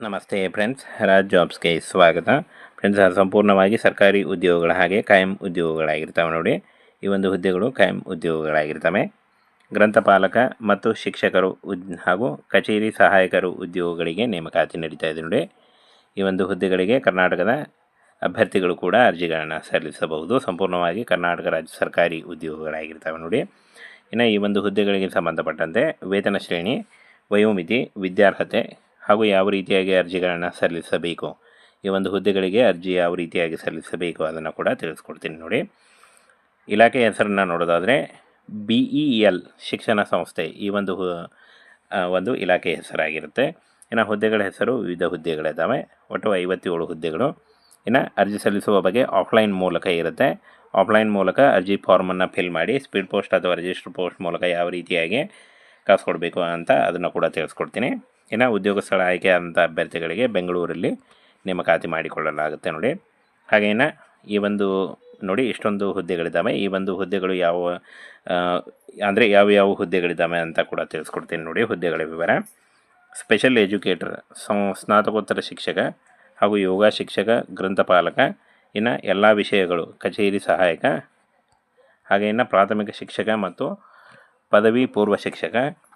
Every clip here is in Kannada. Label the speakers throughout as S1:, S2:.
S1: ನಮಸ್ತೆ ಫ್ರೆಂಡ್ಸ್, ರಾಜ್ ಜಾಬ್ಸ್ಗೆ ಸ್ವಾಗತ. ಫ್ರೆಂಡ್ಸ್, ಸಂಪೂರ್ಣವಾಗಿ ಸರ್ಕಾರಿ ಉದ್ಯೋಗಗಳ ಹಾಗೆ ಕಾಯಂ ಉದ್ಯೋಗಗಳಾಗಿರ್ತವೆ ನೋಡಿ. ಈ ಒಂದು ಹುದ್ದೆಗಳು ಕಾಯಂ ಉದ್ಯೋಗಗಳಾಗಿರ್ತವೆ. ಗ್ರಂಥಪಾಲಕ ಮತ್ತು ಶಿಕ್ಷಕರು ಹಾಗೂ ಕಚೇರಿ ಸಹಾಯಕರು ಉದ್ಯೋಗಗಳಿಗೆ ನೇಮಕಾತಿ ನಡೀತಾ ಇದೆ ನೋಡಿ. ಈ ಒಂದು ಹುದ್ದೆಗಳಿಗೆ ಕರ್ನಾಟಕದ ಅಭ್ಯರ್ಥಿಗಳು ಕೂಡ ಅರ್ಜಿಗಳನ್ನು ಸಲ್ಲಿಸಬಹುದು. ಸಂಪೂರ್ಣವಾಗಿ ಕರ್ನಾಟಕ ರಾಜ್ಯ ಸರ್ಕಾರಿ ಉದ್ಯೋಗಗಳಾಗಿರ್ತವೆ ನೋಡಿ. ಇನ್ನು ಈ ಒಂದು ಹುದ್ದೆಗಳಿಗೆ ಸಂಬಂಧಪಟ್ಟಂತೆ ವೇತನ ಶ್ರೇಣಿ, ವಯೋಮಿತಿ, ವಿದ್ಯಾರ್ಹತೆ ಹಾಗೂ ಯಾವ ರೀತಿಯಾಗಿ ಅರ್ಜಿಗಳನ್ನು ಸಲ್ಲಿಸಬೇಕು, ಈ ಒಂದು ಹುದ್ದೆಗಳಿಗೆ ಅರ್ಜಿ ಯಾವ ರೀತಿಯಾಗಿ ಸಲ್ಲಿಸಬೇಕು ಅದನ್ನು ಕೂಡ ತಿಳಿಸ್ಕೊಡ್ತೀನಿ ನೋಡಿ. ಇಲಾಖೆ ಹೆಸರನ್ನು ನೋಡೋದಾದರೆ BEL ಶಿಕ್ಷಣ ಸಂಸ್ಥೆ ಈ ಒಂದು ಇಲಾಖೆ ಹೆಸರಾಗಿರುತ್ತೆ. ಇನ್ನು ಹುದ್ದೆಗಳ ಹೆಸರು ವಿವಿಧ ಹುದ್ದೆಗಳಿದ್ದಾವೆ. ಒಟ್ಟು 57 ಹುದ್ದೆಗಳು. ಇನ್ನು ಅರ್ಜಿ ಸಲ್ಲಿಸುವ ಬಗ್ಗೆ ಆಫ್ಲೈನ್ ಮೂಲಕ ಇರುತ್ತೆ. ಆಫ್ಲೈನ್ ಮೂಲಕ ಅರ್ಜಿ ಫಾರ್ಮನ್ನು ಫಿಲ್ ಮಾಡಿ ಸ್ಪೀಡ್ ಪೋಸ್ಟ್ ಅಥವಾ ರಿಜಿಸ್ಟರ್ ಪೋಸ್ಟ್ ಮೂಲಕ ಯಾವ ರೀತಿಯಾಗಿ ಕಳಿಸ್ಕೊಡ್ಬೇಕು ಅಂತ ಅದನ್ನು ಕೂಡ ತಿಳಿಸ್ಕೊಡ್ತೀನಿ. ಇನ್ನು ಉದ್ಯೋಗ ಸ್ಥಳ ಆಯ್ಕೆ ಆದಂಥ ಅಭ್ಯರ್ಥಿಗಳಿಗೆ ಬೆಂಗಳೂರಲ್ಲಿ ನೇಮಕಾತಿ ಮಾಡಿಕೊಳ್ಳಲಾಗುತ್ತೆ ನೋಡಿ. ಹಾಗೆ ಇನ್ನು ಈ ಒಂದು ನೋಡಿ ಇಷ್ಟೊಂದು ಹುದ್ದೆಗಳಿದ್ದಾವೆ. ಈ ಒಂದು ಹುದ್ದೆಗಳು ಯಾವ ಹುದ್ದೆಗಳಿದ್ದಾವೆ ಅಂತ ಕೂಡ ತಿಳಿಸ್ಕೊಡ್ತೀನಿ ನೋಡಿ. ಹುದ್ದೆಗಳ ವಿವರ: ಸ್ಪೆಷಲ್ ಎಜುಕೇಟರ್, ಸ್ನಾತಕೋತ್ತರ ಶಿಕ್ಷಕ ಹಾಗೂ ಯೋಗ ಶಿಕ್ಷಕ, ಗ್ರಂಥಪಾಲಕ, ಇನ್ನು ಎಲ್ಲ ವಿಷಯಗಳು ಕಚೇರಿ ಸಹಾಯಕ, ಹಾಗೆ ಇನ್ನು ಪ್ರಾಥಮಿಕ ಶಿಕ್ಷಕ ಮತ್ತು ಪದವಿ ಪೂರ್ವ ಶಿಕ್ಷಕ,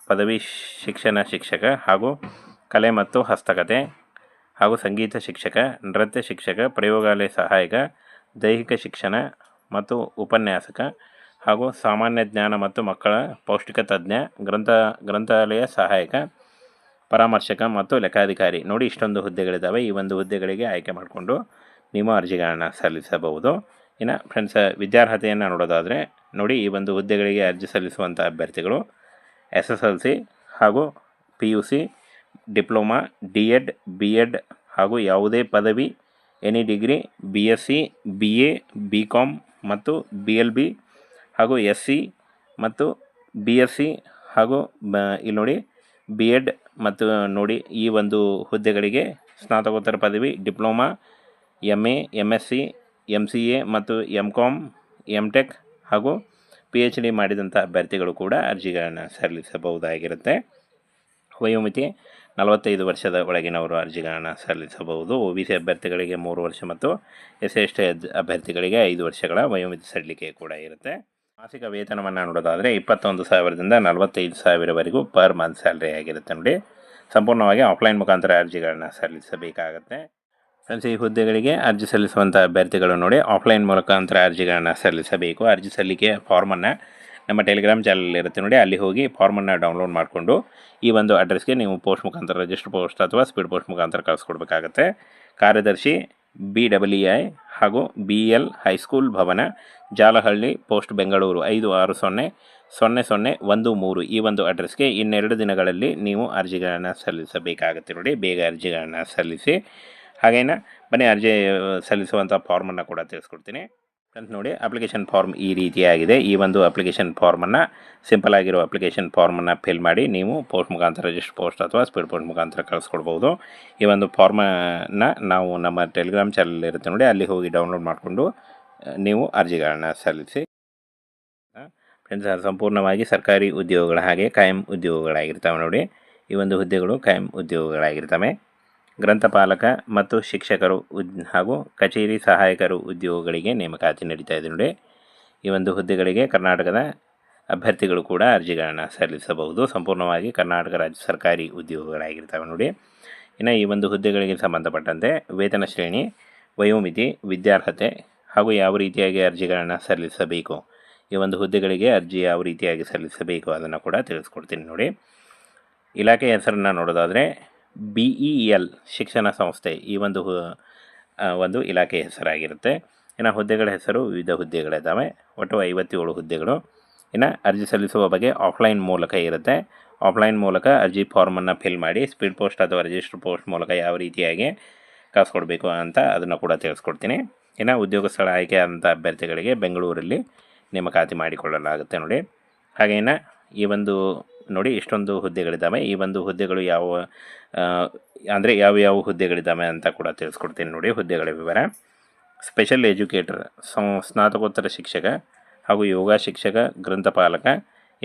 S1: ಪದವಿ ಶಿಕ್ಷಣ ಶಿಕ್ಷಕ ಹಾಗೂ ಕಲೆ ಮತ್ತು ಹಸ್ತಕತೆ ಹಾಗೂ ಸಂಗೀತ ಶಿಕ್ಷಕ, ನೃತ್ಯ ಶಿಕ್ಷಕ, ಪ್ರಯೋಗಾಲಯ ಸಹಾಯಕ, ದೈಹಿಕ ಶಿಕ್ಷಣ ಮತ್ತು ಉಪನ್ಯಾಸಕ ಹಾಗೂ ಸಾಮಾನ್ಯ ಜ್ಞಾನ ಮತ್ತು ಮಕ್ಕಳ ಪೌಷ್ಟಿಕ ತಜ್ಞ, ಗ್ರಂಥಾಲಯ ಸಹಾಯಕ, ಪರಾಮರ್ಶಕ ಮತ್ತು ಲೆಕ್ಕಾಧಿಕಾರಿ ನೋಡಿ ಇಷ್ಟೊಂದು ಹುದ್ದೆಗಳಿದ್ದಾವೆ. ಈ ಒಂದು ಹುದ್ದೆಗಳಿಗೆ ಆಯ್ಕೆ ಮಾಡಿಕೊಂಡು ನೀವು ಅರ್ಜಿಗಳನ್ನು ಸಲ್ಲಿಸಬಹುದು. ಇನ್ನು ಫ್ರೆಂಡ್ಸ್, ವಿದ್ಯಾರ್ಹತೆಯನ್ನು ನೋಡೋದಾದರೆ ನೋಡಿ, ಈ ಒಂದು ಹುದ್ದೆಗಳಿಗೆ ಅರ್ಜಿ ಸಲ್ಲಿಸುವಂಥ ಅಭ್ಯರ್ಥಿಗಳು SSLC ಹಾಗೂ PUC, ಡಿಪ್ಲೊಮಾ, D.Ed, B.Ed ಹಾಗೂ ಯಾವುದೇ ಪದವಿ, any degree, BSc, BA, BCom ಮತ್ತು BLB ಹಾಗೂ SC ಮತ್ತು BSc ಹಾಗೂ ಇಲ್ಲಿ ನೋಡಿ B.Ed ಮತ್ತು ನೋಡಿ ಈ ಒಂದು ಹುದ್ದೆಗಳಿಗೆ ಸ್ನಾತಕೋತ್ತರ ಪದವಿ, ಡಿಪ್ಲೊಮಾ, MA, MSc, MCA ಮತ್ತು MCom, MTech ಹಾಗೂ PhD ಮಾಡಿದಂಥ ಅಭ್ಯರ್ಥಿಗಳು ಕೂಡ ಅರ್ಜಿಗಳನ್ನು ಸಲ್ಲಿಸಬಹುದಾಗಿರುತ್ತೆ. ವಯೋಮಿತಿ 45 ವರ್ಷದ ಒಳಗಿನವರು ಅರ್ಜಿಗಳನ್ನು ಸಲ್ಲಿಸಬಹುದು. OBC ಅಭ್ಯರ್ಥಿಗಳಿಗೆ 3 ವರ್ಷ ಮತ್ತು SC/ST ಅಭ್ಯರ್ಥಿಗಳಿಗೆ 5 ವರ್ಷಗಳ ವಯೋಮಿತಿ ಸಡಿಲಿಕೆ ಕೂಡ ಇರುತ್ತೆ. ಮಾಸಿಕ ವೇತನವನ್ನು ನೋಡೋದಾದರೆ 21,000ದಿಂದ 45,000ವರೆಗೂ ಪರ್ ಮಂತ್ ಸ್ಯಾಲ್ರಿ ಆಗಿರುತ್ತೆ ನೋಡಿ. ಸಂಪೂರ್ಣವಾಗಿ ಆಫ್ಲೈನ್ ಮುಖಾಂತರ ಅರ್ಜಿಗಳನ್ನು ಸಲ್ಲಿಸಬೇಕಾಗತ್ತೆ. ಫ್ರೆಂಡ್ಸ್, ಈ ಹುದ್ದೆಗಳಿಗೆ ಅರ್ಜಿ ಸಲ್ಲಿಸುವಂಥ ಅಭ್ಯರ್ಥಿಗಳು ನೋಡಿ ಆಫ್ಲೈನ್ ಮುಖಾಂತರ ಅರ್ಜಿಗಳನ್ನು ಸಲ್ಲಿಸಬೇಕು. ಅರ್ಜಿ ಸಲ್ಲಿಕೆ ಫಾರ್ಮನ್ನು ನಮ್ಮ ಟೆಲಿಗ್ರಾಮ್ ಚಾನಲ್ ಇರುತ್ತೆ ನೋಡಿ, ಅಲ್ಲಿ ಹೋಗಿ ಫಾರ್ಮನ್ನು ಡೌನ್ಲೋಡ್ ಮಾಡಿಕೊಂಡು ಈ ಒಂದು ಅಡ್ರೆಸ್ಗೆ ನೀವು ಪೋಸ್ಟ್ ಮುಖಾಂತರ, ರಿಜಿಸ್ಟರ್ ಪೋಸ್ಟ್ ಅಥವಾ ಸ್ಪೀಡ್ ಪೋಸ್ಟ್ ಮುಖಾಂತರ ಕಳಿಸ್ಕೊಡ್ಬೇಕಾಗತ್ತೆ. ಕಾರ್ಯದರ್ಶಿ BEI ಹಾಗೂ BL ಹೈಸ್ಕೂಲ್ ಭವನ, ಜಾಲಹಳ್ಳಿ ಪೋಸ್ಟ್, ಬೆಂಗಳೂರು 56000013 ಈ ಒಂದು ಅಡ್ರೆಸ್ಗೆ 2 ದಿನಗಳಲ್ಲಿ ನೀವು ಅರ್ಜಿಗಳನ್ನು ಸಲ್ಲಿಸಬೇಕಾಗತ್ತೆ ನೋಡಿ. ಬೇಗ ಅರ್ಜಿಗಳನ್ನು ಸಲ್ಲಿಸಿ. ಹಾಗೇನ ಬನ್ನಿ ಅರ್ಜಿ ಸಲ್ಲಿಸುವಂಥ ಫಾರ್ಮನ್ನು ಕೂಡ ತಿಳಿಸ್ಕೊಡ್ತೀನಿ. ಫ್ರೆಂಡ್ಸ್ ನೋಡಿ, ಅಪ್ಲಿಕೇಶನ್ ಫಾರ್ಮ್ ಈ ರೀತಿಯಾಗಿದೆ. ಈ ಒಂದು ಅಪ್ಲಿಕೇಶನ್ ಫಾರ್ಮನ್ನು, ಸಿಂಪಲ್ ಆಗಿರೋ ಅಪ್ಲಿಕೇಶನ್ ಫಾರ್ಮನ್ನು ಫಿಲ್ ಮಾಡಿ ನೀವು ಪೋಸ್ಟ್ ಮುಖಾಂತರ, ರಿಜಿಸ್ಟರ್ ಪೋಸ್ಟ್ ಅಥವಾ ಸ್ಪೀಡ್ ಪೋಸ್ಟ್ ಮುಖಾಂತರ ಕಳಿಸ್ಕೊಡ್ಬೋದು. ಈ ಒಂದು ಫಾರ್ಮನ್ನು ನಾವು ನಮ್ಮ ಟೆಲಿಗ್ರಾಮ್ ಚಾನಲ್ ಇರುತ್ತೆ ನೋಡಿ, ಅಲ್ಲಿ ಹೋಗಿ ಡೌನ್ಲೋಡ್ ಮಾಡಿಕೊಂಡು ನೀವು ಅರ್ಜಿಗಳನ್ನು ಸಲ್ಲಿಸಿ. ಫ್ರೆಂಡ್ಸ್, ಸಂಪೂರ್ಣವಾಗಿ ಸರ್ಕಾರಿ ಉದ್ಯೋಗಗಳ ಹಾಗೆ ಕಾಯಂ ಉದ್ಯೋಗಗಳಾಗಿರ್ತವೆ ನೋಡಿ. ಈ ಒಂದು ಹುದ್ದೆಗಳು ಕಾಯಂ ಉದ್ಯೋಗಗಳಾಗಿರ್ತವೆ. ಗ್ರಂಥಪಾಲಕ ಮತ್ತು ಶಿಕ್ಷಕರು ಹಾಗೂ ಕಚೇರಿ ಸಹಾಯಕರು ಉದ್ಯೋಗಗಳಿಗೆ ನೇಮಕಾತಿ ನಡೀತಾ ಇದೆ ನೋಡಿ. ಈ ಒಂದು ಹುದ್ದೆಗಳಿಗೆ ಕರ್ನಾಟಕದ ಅಭ್ಯರ್ಥಿಗಳು ಕೂಡ ಅರ್ಜಿಗಳನ್ನು ಸಲ್ಲಿಸಬಹುದು. ಸಂಪೂರ್ಣವಾಗಿ ಕರ್ನಾಟಕ ರಾಜ್ಯ ಸರ್ಕಾರಿ ಉದ್ಯೋಗಗಳಾಗಿರ್ತವೆ ನೋಡಿ. ಇನ್ನು ಈ ಒಂದು ಹುದ್ದೆಗಳಿಗೆ ಸಂಬಂಧಪಟ್ಟಂತೆ ವೇತನ ಶ್ರೇಣಿ, ವಯೋಮಿತಿ, ವಿದ್ಯಾರ್ಹತೆ ಹಾಗೂ ಯಾವ ರೀತಿಯಾಗಿ ಅರ್ಜಿಗಳನ್ನು ಸಲ್ಲಿಸಬೇಕು, ಈ ಒಂದು ಹುದ್ದೆಗಳಿಗೆ ಅರ್ಜಿ ಯಾವ ರೀತಿಯಾಗಿ ಸಲ್ಲಿಸಬೇಕು ಅದನ್ನು ಕೂಡ ತಿಳಿಸ್ಕೊಡ್ತೀನಿ ನೋಡಿ. ಇಲಾಖೆ ಹೆಸರನ್ನು ನೋಡೋದಾದರೆ BEL ಶಿಕ್ಷಣ ಸಂಸ್ಥೆ ಈ ಒಂದು ಇಲಾಖೆ ಹೆಸರಾಗಿರುತ್ತೆ. ಇನ್ನು ಹುದ್ದೆಗಳ ಹೆಸರು ವಿವಿಧ ಹುದ್ದೆಗಳಿದ್ದಾವೆ. ಒಟ್ಟು 57 ಹುದ್ದೆಗಳು. ಇನ್ನು ಅರ್ಜಿ ಸಲ್ಲಿಸುವ ಬಗ್ಗೆ ಆಫ್ಲೈನ್ ಮೂಲಕ ಇರುತ್ತೆ. ಆಫ್ಲೈನ್ ಮೂಲಕ ಅರ್ಜಿ ಫಾರ್ಮನ್ನು ಫಿಲ್ ಮಾಡಿ ಸ್ಪೀಡ್ ಪೋಸ್ಟ್ ಅಥವಾ ರಿಜಿಸ್ಟರ್ ಪೋಸ್ಟ್ ಮೂಲಕ ಯಾವ ರೀತಿಯಾಗಿ ಕಳಿಸ್ಕೊಡ್ಬೇಕು ಅಂತ ಅದನ್ನು ಕೂಡ ತಿಳಿಸ್ಕೊಡ್ತೀನಿ. ಇನ್ನು ಉದ್ಯೋಗ ಸ್ಥಳ ಆಯ್ಕೆ ಆದಂಥ ಅಭ್ಯರ್ಥಿಗಳಿಗೆ ಬೆಂಗಳೂರಲ್ಲಿ ನೇಮಕಾತಿ ಮಾಡಿಕೊಳ್ಳಲಾಗುತ್ತೆ ನೋಡಿ. ಹಾಗೆ ಇನ್ನು ಈ ಒಂದು ನೋಡಿ ಇಷ್ಟೊಂದು ಹುದ್ದೆಗಳಿದ್ದಾವೆ. ಈ ಒಂದು ಹುದ್ದೆಗಳು ಯಾವ ಹುದ್ದೆಗಳಿದ್ದಾವೆ ಅಂತ ಕೂಡ ತಿಳಿಸ್ಕೊಡ್ತೀನಿ ನೋಡಿ. ಹುದ್ದೆಗಳ ವಿವರ: ಸ್ಪೆಷಲ್ ಎಜುಕೇಟರ್, ಸ್ನಾತಕೋತ್ತರ ಶಿಕ್ಷಕ ಹಾಗೂ ಯೋಗ ಶಿಕ್ಷಕ, ಗ್ರಂಥಪಾಲಕ,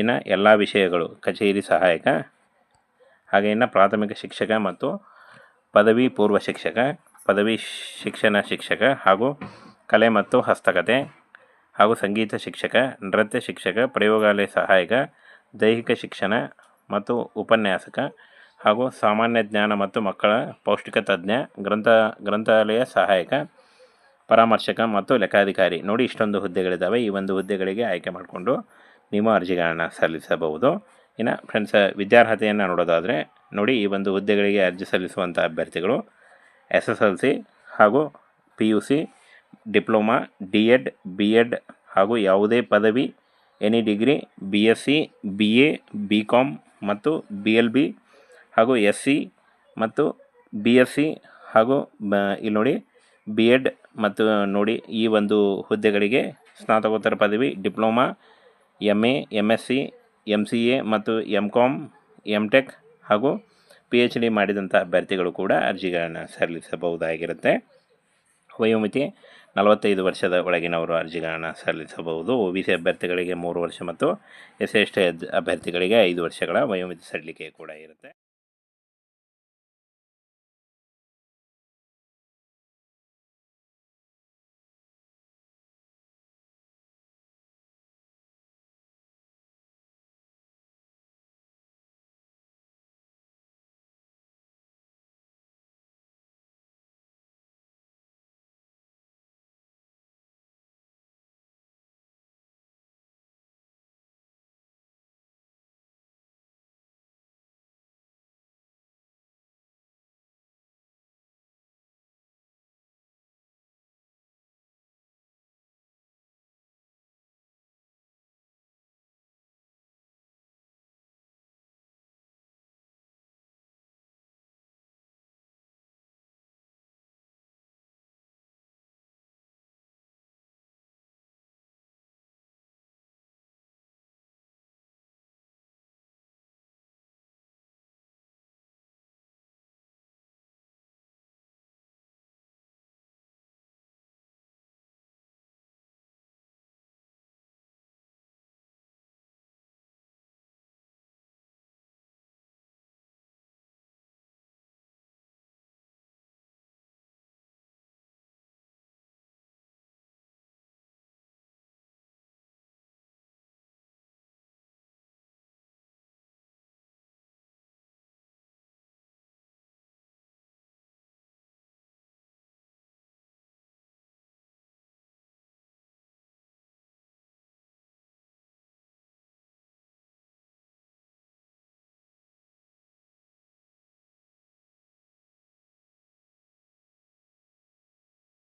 S1: ಇನ್ನು ಎಲ್ಲ ವಿಷಯಗಳು ಕಚೇರಿ ಸಹಾಯಕ, ಹಾಗೆ ಇನ್ನು ಪ್ರಾಥಮಿಕ ಶಿಕ್ಷಕ ಮತ್ತು ಪದವಿ ಪೂರ್ವ ಶಿಕ್ಷಕ, ಪದವಿ ಶಿಕ್ಷಣ ಶಿಕ್ಷಕ ಹಾಗೂ ಕಲೆ ಮತ್ತು ಹಸ್ತಕತೆ ಹಾಗೂ ಸಂಗೀತ ಶಿಕ್ಷಕ, ನೃತ್ಯ ಶಿಕ್ಷಕ, ಪ್ರಯೋಗಾಲಯ ಸಹಾಯಕ, ದೈಹಿಕ ಶಿಕ್ಷಣ ಮತ್ತು ಉಪನ್ಯಾಸಕ ಹಾಗೂ ಸಾಮಾನ್ಯ ಜ್ಞಾನ ಮತ್ತು ಮಕ್ಕಳ ಪೌಷ್ಟಿಕ ತಜ್ಞ, ಗ್ರಂಥಾಲಯ ಸಹಾಯಕ, ಪರಾಮರ್ಶಕ ಮತ್ತು ಲೆಕ್ಕಾಧಿಕಾರಿ. ನೋಡಿ, ಇಷ್ಟೊಂದು ಹುದ್ದೆಗಳಿದ್ದಾವೆ. ಈ ಒಂದು ಹುದ್ದೆಗಳಿಗೆ ಆಯ್ಕೆ ಮಾಡಿಕೊಂಡು ನೀವು ಅರ್ಜಿಗಳನ್ನು ಸಲ್ಲಿಸಬಹುದು. ಇನ್ನು ಫ್ರೆಂಡ್ಸ್, ವಿದ್ಯಾರ್ಹತೆಯನ್ನು ನೋಡೋದಾದರೆ ನೋಡಿ, ಈ ಒಂದು ಹುದ್ದೆಗಳಿಗೆ ಅರ್ಜಿ ಸಲ್ಲಿಸುವಂಥ ಅಭ್ಯರ್ಥಿಗಳು SSLC ಹಾಗೂ PUC, ಡಿಪ್ಲೊಮಾ, DEd, B.Ed ಹಾಗೂ ಯಾವುದೇ ಪದವಿ, any degree, BSc, BA, BCom ಮತ್ತು BLB ಹಾಗೂ SC ಮತ್ತು BSc ಹಾಗೂ ಇಲ್ಲಿ ನೋಡಿ B.Ed ಮತ್ತು ನೋಡಿ, ಈ ಒಂದು ಹುದ್ದೆಗಳಿಗೆ ಸ್ನಾತಕೋತ್ತರ ಪದವಿ, ಡಿಪ್ಲೊಮಾ, MA, MSc, MCA ಮತ್ತು MCom, MTech ಹಾಗೂ PhD ಮಾಡಿದಂಥ ಅಭ್ಯರ್ಥಿಗಳು ಕೂಡ ಅರ್ಜಿಗಳನ್ನು ಸಲ್ಲಿಸಬಹುದಾಗಿರುತ್ತೆ. ವಯೋಮಿತಿ 45 ವರ್ಷದ ಒಳಗಿನವರು ಅರ್ಜಿಗಳನ್ನು ಸಲ್ಲಿಸಬಹುದು. OBC ಅಭ್ಯರ್ಥಿಗಳಿಗೆ 3 ವರ್ಷ ಮತ್ತು SC/ST ಅಭ್ಯರ್ಥಿಗಳಿಗೆ 5 ವರ್ಷಗಳ ವಯೋಮಿತಿ ಸಡಿಲಿಕೆ ಕೂಡ ಇರುತ್ತೆ.